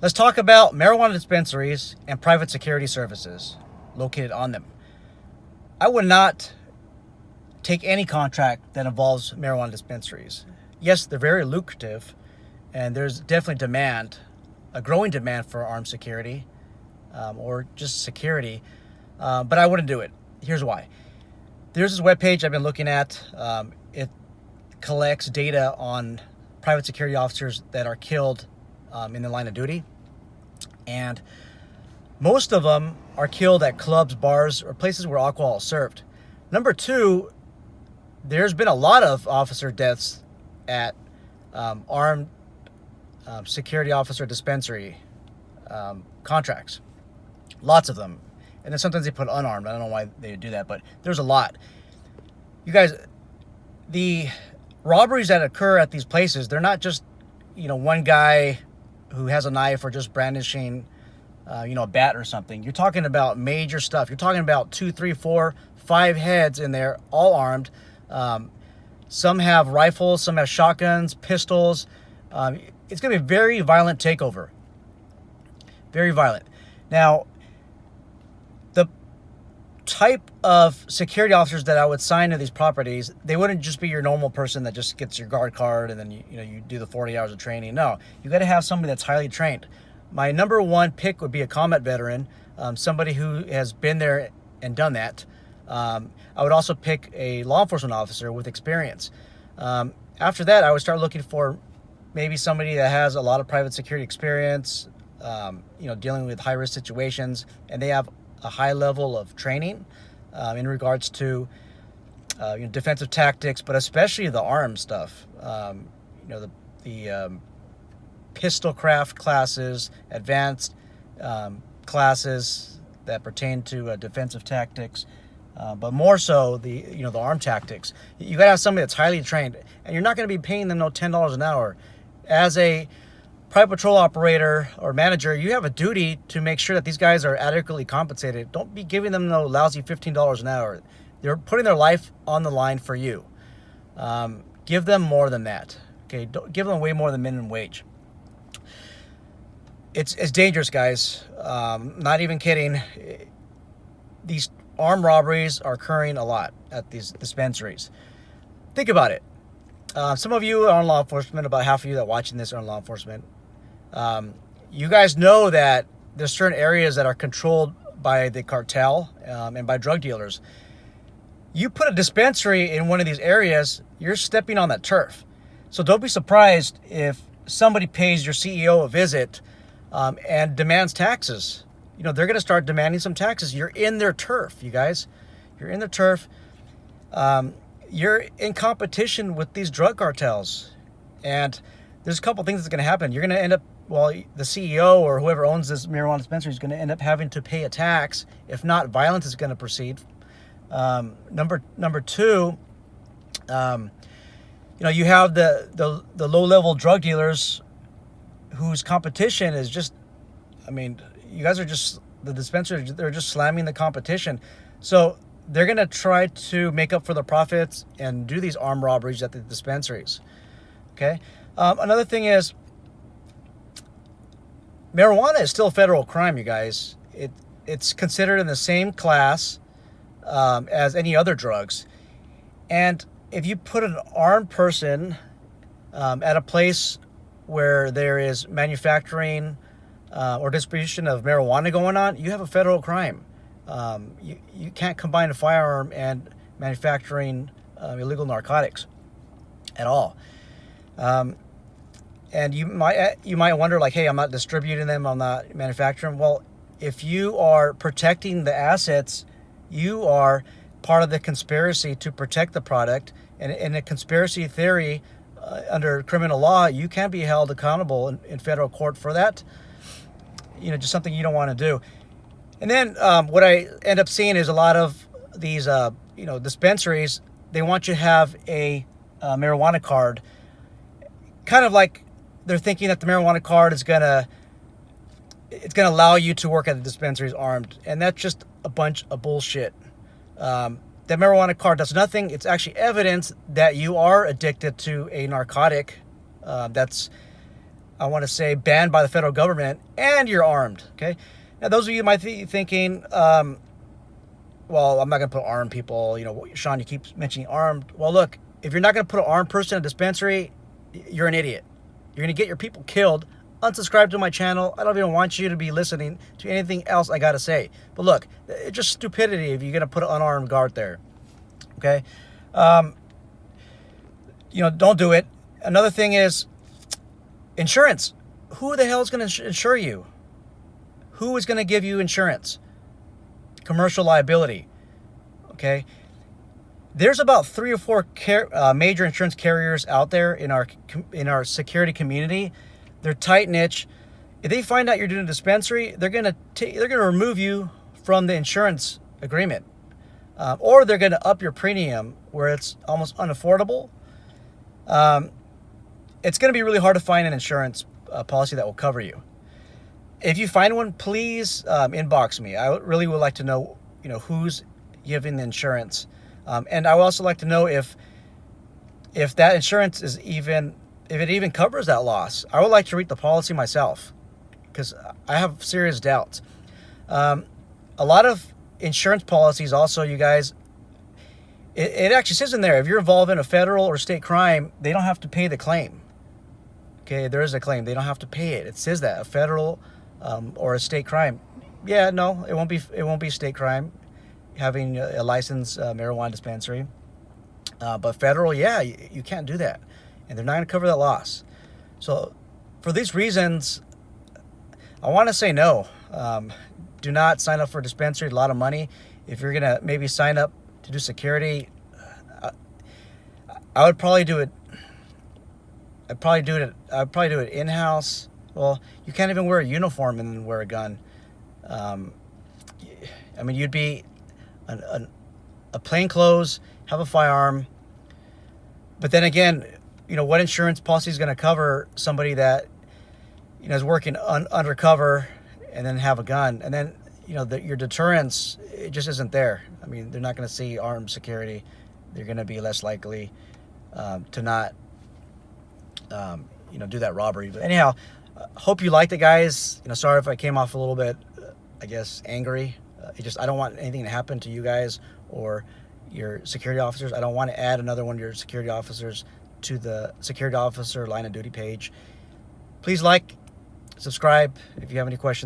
Let's talk about marijuana dispensaries and private security services located on them. I would not take any contract that involves marijuana dispensaries. Yes, they're very lucrative, and there's definitely demand, a growing demand for armed security or just security, but I wouldn't do it. Here's why. There's this webpage I've been looking at. It collects data on private security officers that are killed in the line of duty, and most of them are killed at clubs, bars, or places where alcohol is served. Number two, there's been a lot of officer deaths at armed security officer dispensary contracts. Lots of them. And then sometimes they put unarmed. I don't know why they do that, but there's a lot. You guys, the robberies that occur at these places, they're not just, one guy who has a knife or just brandishing, a bat or something. You're talking about major stuff. You're talking about 2, 3, 4, 5 heads in there, all armed. Some have rifles, some have shotguns, pistols. It's going to be a very violent takeover. Very violent. Now, the type of security officers that I would sign to these properties, they wouldn't just be your normal person that just gets your guard card and then you do the 40 hours of training. No, you got to have somebody that's highly trained. My number one pick would be a combat veteran, somebody who has been there and done that. I would also pick a law enforcement officer with experience. After that, I would start looking for maybe somebody that has a lot of private security experience, dealing with high-risk situations, and they have a high level of training in regards to defensive tactics, but especially the arms stuff. The pistol craft classes, advanced classes that pertain to defensive tactics, but more so the arm tactics. You gotta have somebody that's highly trained, and you're not gonna be paying them $10 an hour. As a private patrol operator or manager, you have a duty to make sure that these guys are adequately compensated. Don't be giving them no lousy $15 an hour. They're putting their life on the line for you. Give them more than that. Okay, don't give them way more than minimum wage. It's dangerous, guys. Not even kidding. These armed robberies are occurring a lot at these dispensaries. Think about it. Some of you are in law enforcement. About half of you that are watching this are in law enforcement. You guys know that there's certain areas that are controlled by the cartel and by drug dealers. You put a dispensary in one of these areas, you're stepping on that turf. So don't be surprised if somebody pays your CEO a visit and demands taxes. They're going to start demanding some taxes. You're in their turf, you guys. You're in their turf. You're in competition with these drug cartels. And there's a couple things that's going to happen. You're going to end up, the CEO or whoever owns this marijuana dispensary is going to end up having to pay a tax. If not, violence is going to proceed. Number two, you have the low-level drug dealers whose competition is just, you guys are just, the dispensaries, they're just slamming the competition. So they're going to try to make up for the profits and do these armed robberies at the dispensaries. Okay? Another thing is, marijuana is still a federal crime, you guys. It's considered in the same class as any other drugs. And if you put an armed person at a place where there is manufacturing or distribution of marijuana going on, you have a federal crime. You can't combine a firearm and manufacturing illegal narcotics at all. And you might wonder, hey, I'm not distributing them, I'm not manufacturing. Well, if you are protecting the assets, you are part of the conspiracy to protect the product. And in a conspiracy theory, under criminal law, you can be held accountable in federal court for that. Just something you don't want to do. And then what I end up seeing is a lot of these, dispensaries, they want you to have a marijuana card. Kind of like they're thinking that the marijuana card is it's gonna allow you to work at the dispensaries armed, and that's just a bunch of bullshit. The marijuana card does nothing. It's actually evidence that you are addicted to a narcotic that's I want to say, banned by the federal government, and you're armed. Okay. Now, those of you might be thinking, well, I'm not going to put armed people. You know, Sean, you keep mentioning armed. Well, look, if you're not going to put an armed person in a dispensary, you're an idiot. You're going to get your people killed. Unsubscribe to my channel. I don't even want you to be listening to anything else I got to say. But look, it's just stupidity if you're going to put an unarmed guard there. Okay. You know, don't do it. Another thing is insurance. Who the hell is going to insure you? Who is going to give you insurance? Commercial liability. Okay. There's about 3 or 4 major insurance carriers out there in our security community. They're tight niche. If they find out you're doing a dispensary, they're gonna remove you from the insurance agreement, or they're gonna up your premium where it's almost unaffordable. It's gonna be really hard to find an insurance policy that will cover you. If you find one, please inbox me. I really would like to know, you know, who's giving the insurance, and I would also like to know if that insurance is if it even covers that loss. I would like to read the policy myself because I have serious doubts. A lot of insurance policies also, you guys, it actually says in there, if you're involved in a federal or state crime, they don't have to pay the claim. Okay, there is a claim. They don't have to pay it. It says that, a federal or a state crime. Yeah, no, it won't be state crime having a licensed marijuana dispensary. But federal, yeah, you can't do that. And they're not going to cover that loss. So for these reasons, I want to say no. Do not sign up for a dispensary. A lot of money. If you're going to maybe sign up to do security, I would probably do it. I'd probably do it in-house. Well, you can't even wear a uniform and then wear a gun. I mean, you'd be a plain clothes, have a firearm. But then again, you know, what insurance policy is going to cover somebody that, you know, is working undercover and then have a gun? And then, you know, your deterrence, it just isn't there. I mean, they're not going to see armed security. They're going to be less likely to not, you know, do that robbery. But anyhow, hope you liked it, guys. You know, sorry if I came off a little bit, I guess, angry. I don't want anything to happen to you guys or your security officers. I don't want to add another one of your security officers to the security officer line of duty page. Please like, subscribe if you have any questions.